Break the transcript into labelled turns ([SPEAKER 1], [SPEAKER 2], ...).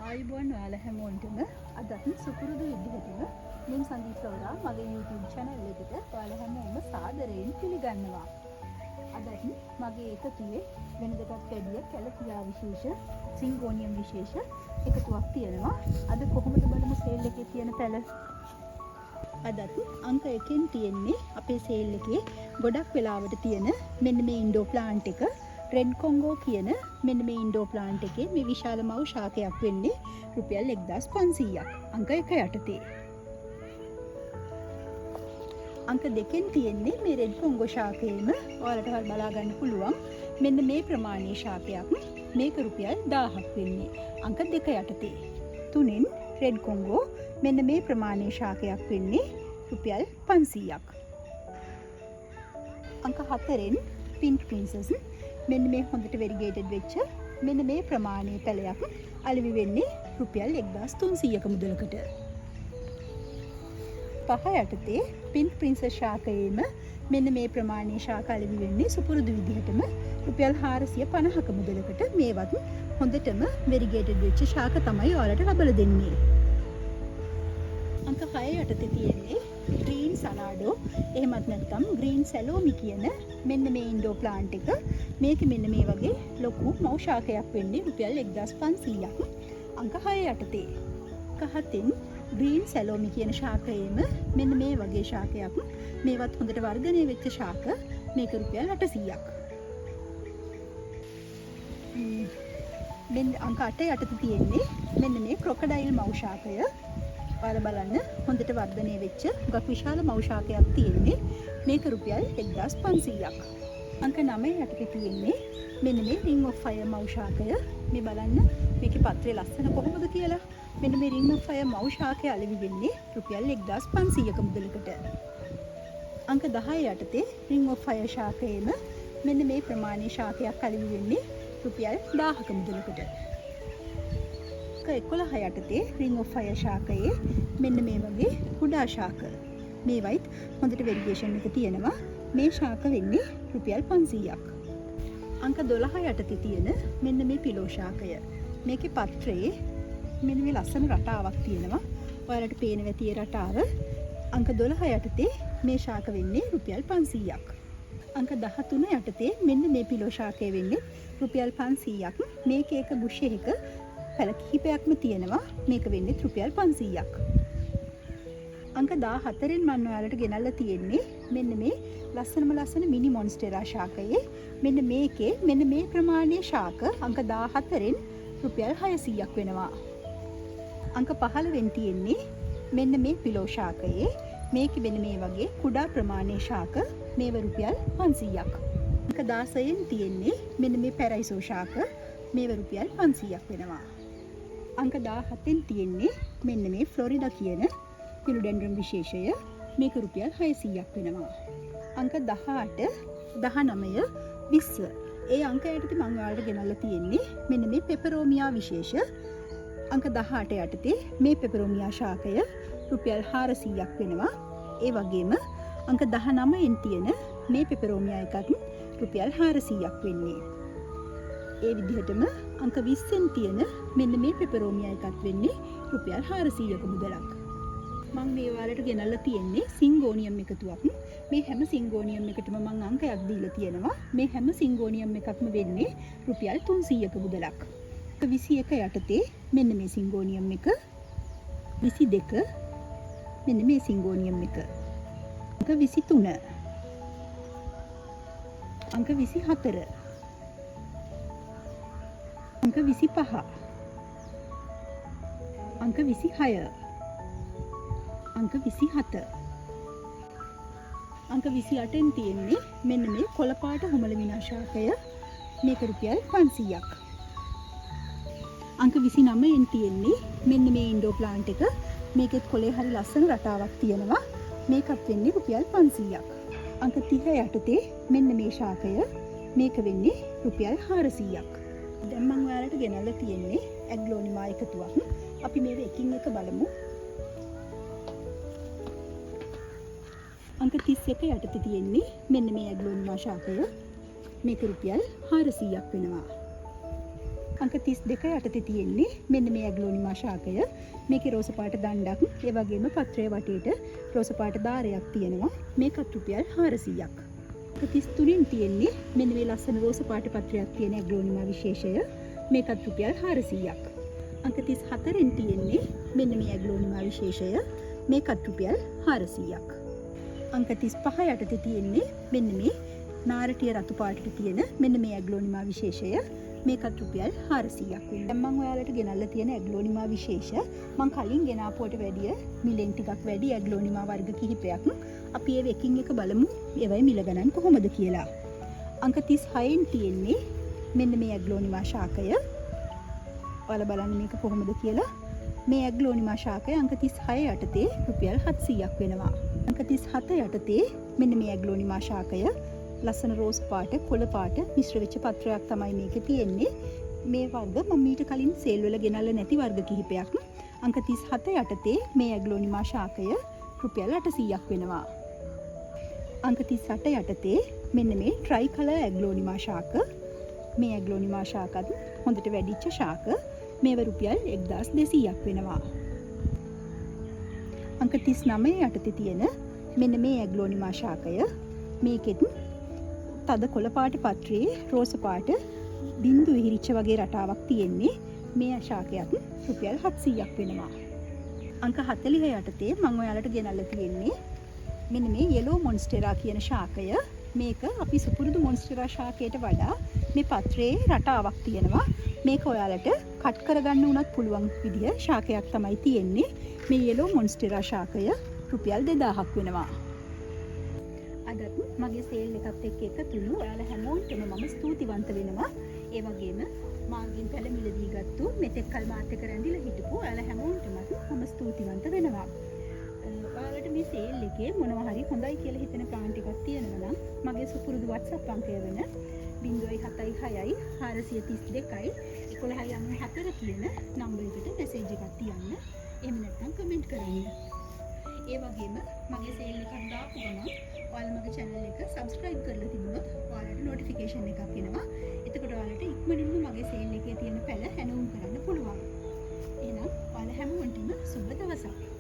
[SPEAKER 1] ආයුබෝවන් ඔයාලා හැමෝටම අදත් සුපුරුදු විදිහටම මම සංගීතවරා මගේ YouTube channel එකට ඔයාලා හැමෝම සාදරයෙන් පිළිගන්නවා. අදත් මගේ එකතුවේ වෙනදටත් වැඩිය කැලතියා විශේෂ සිංගෝනියම් විශේෂ එකතුවක් තියෙනවා. අද කොහොමද බලමු සේල් එකේ තියෙන පැල. අදත් අංක 1කින් තියෙන්නේ අපේ සේල් එකේ ගොඩක් වෙලාවට තියෙන මෙන්න මේ ඉන්ඩෝ ප්ලාන්ට් එක රෙඩ් කොංගෝ කියන මෙන්න මේ ඉන්ඩෝ ප්ලාන්ට් එකේ මේ විශාල මව් ශාකයක් වෙන්නේ රුපියල් 1500ක් අංක 1 යටතේ. අංක 2කින් තියෙන්නේ මේ රෙඩ් කොංගෝ ශාකයේම ඔයාලට බලා ගන්න පුළුවන් මෙන්න මේ ප්‍රමාණයේ ශාකයක් මේක රුපියල් 1000ක් වෙන්නේ අංක 2 යටතේ. 3න් රෙඩ් කොංගෝ මෙන්න මේ ප්‍රමාණයේ ශාකයක් වෙන්නේ රුපියල් 500ක්. අංක 4න් පින්ක් ප්‍රින්සස් මෙන්න මේ හොඳට වෙරිගේටඩ් වෙච්ච මෙන්න මේ ප්‍රමාණයේ පැලයක් අලෙවි වෙන්නේ රුපියල් 1300ක මුදලකට. 5 යටතේ පින්ක් ප්‍රින්සස් ශාකයේම මෙන්න මේ ප්‍රමාණයේ ශාක අලෙවි වෙන්නේ සුපුරුදු විදිහටම රුපියල් 450ක මුදලකට. මේවත් හොඳටම වෙරිගේටඩ් වෙච්ච ශාක තමයි ඔයාලට ලබා දෙන්නේ. අංක 6 යටතේ තියෙන්නේ ග්‍රීන් සලාඩෝ එහෙමත් නැත්නම් ග්‍රීන් සැලෝමි කියන මෙන්න මේ ඉන්ඩෝ ප්ලාන්ට් එක. මේක මෙන්න මේ වගේ ලොකු මව් ශාකයක් වෙන්නේ රුපියල් 1500ක් අංක 6 යටතේ. අංක 7න් ග්‍රීන් සැලෝමි කියන ශාකයේම මෙන්න මේ වගේ ශාකයක්. මේවත් හොඳට වර්ධනය වෙච්ච ශාක. මේක රුපියල් 800ක්. මෙන්න අංක 8 යටතේ තියෙන්නේ මෙන්න මේ ක්‍රොකොඩයිල් මව් ශාකය. ඔයාලා බලන්න හොඳට වර්ධනය වෙච්ච ගොඩක් විශාල මව් ශාකයක් තියෙන්නේ. මේක රුපියල් 1500ක්. අංක 9 යටතේ තියෙන්නේ මෙන්න මේ ring of fire මව් ශාකය. මේ බලන්න මේකේ පත්‍රය ලස්සන කොහොමද කියලා. මෙන්න මේ ring of fire මව් ශාකය අලෙවි වෙන්නේ රුපියල් 1500ක මුදලකට. අංක 10 යටතේ ring of fire ශාකයේම මෙන්න මේ ප්‍රමාණයේ ශාකයක් අලෙවි වෙන්නේ රුපියල් 1000ක මුදලකට. 11 යටතේ ring of fire ශාකයේ මෙන්න මේ වගේ කුඩා ශාක. මේවයිත් හොඳට වෙරිගේෂන් එක තියෙනවා. මේ ශාක වෙන්නේ රුපියල් 500ක්. අංක 12 යටතේ තියෙන මෙන්න මේ පිලෝ ශාකය. මේකේ පත්‍රයේ මෙන්න මේ ලස්සන රටාවක් තියෙනවා. ඔයාලට පේන වැතියේ රටාව. අංක 12 යටතේ මේ ශාක වෙන්නේ රුපියල් 500ක්. අංක 13 යටතේ මෙන්න මේ පිලෝ ශාකය වෙන්නේ රුපියල් 500ක්. මේකේ එක බුෂ් එකක පැල කිහිපයක්ම තියෙනවා. මේක වෙන්නේ රුපියල් 500ක්. අංක 14න් මම ඔයාලට ගෙනල්ලා තියෙන්නේ මෙන්න මේ ලස්සන මිනි මොන්ස්ටෙරා ශාකයේ මෙන්න මේකේ මෙන්න මේ ප්‍රමාණයේ ශාක අංක 14න් රුපියල් 600ක් වෙනවා. අංක 15න් තියෙන්නේ මෙන්න මේ පිලෝ ශාකයේ මේකේ වෙන මේ වගේ කුඩා ප්‍රමාණයේ ශාක මේව රුපියල් 500ක්. අංක 16න් තියෙන්නේ මෙන්න මේ පැරයිසෝ ශාක මේව රුපියල් 500ක් වෙනවා. අංක 17න් තියෙන්නේ මෙන්න මේ ෆ්ලොරිඩා කියන පිලුඩෙන්ඩ්‍රම් විශේෂය. මේක රුපියල් 600ක් වෙනවා. අංක 18, 19, 20 ඒ අංක යටතේ මම ඔයාලට ගෙනල්ලා තියෙන්නේ මෙන්න මේ පෙපරෝමියා විශේෂ. අංක 18 යටතේ මේ පෙපරෝමියා ශාකය රුපියල් 400ක් වෙනවා. ඒ වගේම අංක 19න් තියෙන මේ පෙපරෝමියා එකත් රුපියල් 400ක් වෙන්නේ. ඒ විදිහටම අංක 20න් තියෙන මෙන්න මේ පෙපරෝමියා එකත් වෙන්නේ රුපියල් 400ක මුදලක්. මම මේ ඔයාලට ගෙනල්ලා තියෙන්නේ සිංගෝනියම් එකතුවක්. මේ හැම සිංගෝනියම් එකටම මම අංකයක් දීලා තියෙනවා. මේ හැම සිංගෝනියම් එකක්ම වෙන්නේ රුපියල් 300ක මුදලක්. 21 යටතේ මෙන්න මේ සිංගෝනියම් එක. 22 මෙන්න මේ සිංගෝනියම් එක. අංක 23 අංක 24 අංක 25 අංක 26 අංක 27 අංක 28න් තියෙන්නේ මෙන්න මේ කොළපාට හුමල විනාශාකය. මේක රුපියල් 500ක්. අංක 29න් තියෙන්නේ මෙන්න මේ ඉන්ඩෝ ප්ලාන්ට් එක. මේකෙත් කොලේ හරි ලස්සන රටාවක් තියෙනවා. මේකත් වෙන්නේ රුපියල් 500ක්. අංක 30 යටතේ මෙන්න මේ ශාකය. මේක වෙන්නේ රුපියල් 400ක්. දැන් මම ඔයාලට ගෙනල්ලා තියෙන්නේ ඇග්ලෝනිමා එකතුවක්. අපි මේක එකින් එක බලමු. අංක 31 යටතේ තියෙන්නේ මෙන්න මේ ඇග්ලෝනිමා ශාකය. මේක රුපියල් 400ක් වෙනවා. අංක 32 යටතේ තියෙන්නේ මෙන්න මේ ඇග්ලෝනිමා ශාකය. මේකේ රෝස පාට දණ්ඩක්, ඒ වගේම පත්‍රයේ වටේට රෝස පාට දාරයක් තියෙනවා. මේකත් රුපියල් 400ක්. අංක 33න් තියෙන්නේ මෙන්න මේ ලස්සන රෝස පාට පත්‍රයක් තියෙන ඇග්ලෝනිමා විශේෂය. මේකත් රුපියල් 400ක්. අංක 34න් තියෙන්නේ මෙන්න මේ ඇග්ලෝනිමා විශේෂය. මේකත් රුපියල් 400ක්. අංක 35 යටතේ තියෙන්නේ මෙන්න මේ නාරටිය රතු පාටට තියෙන මෙන්න මේ ඇග්ලෝනිමා විශේෂය. මේකත් රුපියල් 400ක් වෙනවා. දැන් මම ඔයාලට ගෙනල්ලා තියෙන ඇග්ලෝනිමා විශේෂ මම කලින් ගෙනාපුවට වැඩිය මිලෙන් ටිකක් වැඩි ඇග්ලෝනිමා වර්ග කිහිපයක් අපි ඒව එකින් එක බලමු ඒවයි මිල ගණන් කොහොමද කියලා. අංක 36න් තියෙන්නේ මෙන්න මේ ඇග්ලෝනිමා ශාකය. ඔයාලා බලන්න මේක කොහොමද කියලා. මේ ඇග්ලෝනිමා ශාකය අංක 36 යටතේ රුපියල් 700ක් වෙනවා. අංක 37 යටතේ මෙන්න මේ ඇග්ලෝනිමා ශාකය ලස්සන රෝස් පාට කොළ පාට මිශ්‍ර වෙච්ච පත්‍රයක් තමයි මේකේ තියෙන්නේ. මේ වර්ග මම ඊට කලින් සේල් වල ගෙනල්ලා නැති වර්ග කිහිපයක්. අංක 37 යටතේ මේ ඇග්ලෝනිමා ශාකය රුපියල් 800ක් වෙනවා. අංක 38 යටතේ මෙන්න මේ ට්‍රයි කලර් ඇග්ලෝනිමා ශාක. මේ ඇග්ලෝනිමා ශාකත් හොඳට වැඩිච්ච ශාක. මේව රුපියල් 1200ක් වෙනවා. අංක 39 යටතේ තියෙන මෙන්න මේ ඇග්ලෝනිමා ශාකය. මේකෙත් තද කොළ පාට පත්‍රයේ රෝස පාට බිඳු විහිරිච්ච වගේ රටාවක් තියෙන්නේ. මේ ශාකයත් රුපියල් 700ක් වෙනවා. අංක 40 යටතේ මම ඔයාලට ගෙනල්ලා තියෙන්නේ මෙන්න මේ යෙලෝ මොන්ස්ටෙරා කියන ශාකය. මේක අපි සුපුරුදු මොන්ස්ටෙරා ශාකයට වඩා මේ පත්‍රයේ රටාවක් තියෙනවා. මේක ඔයාලට කට් කරගන්න උනත් පුළුවන් විදිය ශාකයක් තමයි තියෙන්නේ. මේ යෙලෝ මොන්ස්ටෙරා ශාකය රුපියල් 2000ක් වෙනවා. අදත් මගේ සේල් එකත් එක්ක එකතුණු ඔයාලා හැමෝටම මම ස්තුතිවන්ත වෙනවා. ඒ වගේම මාගෙන් පැලමිලදී ගත්තු මෙතෙක් කල් මාත් එක්ක රැඳිලා හිටපු ඔයාලා හැමෝටම මම ස්තුතිවන්ත වෙනවා. ඔයාලට මේ සේල් එකේ මොනවා හරි හොඳයි කියලා හිතෙන ප්ලාන් ටිකක් තියෙනවා නම් මගේ සුපුරුදු WhatsApp අංකය වෙන 076 432 1194 තියෙන නම්බර් එකට මැසේජ් එකක් තියන්න. එහෙම නැත්නම් කමෙන්ට් කරන්න. ඒ වගේම මගේ සේල් එකක් දාපු ගමන් ඔයාලා මගේ channel එක subscribe කරලා තිබුණොත් ඔයාලට notification එකක් එනවා. එතකොට ඔයාලට ඉක්මනින්ම මගේ සේල් එකේ තියෙන පැල හැනවුම් කරන්න පුළුවන්. එහෙනම් ඔයාලා හැමෝටම සුබ දවසක්.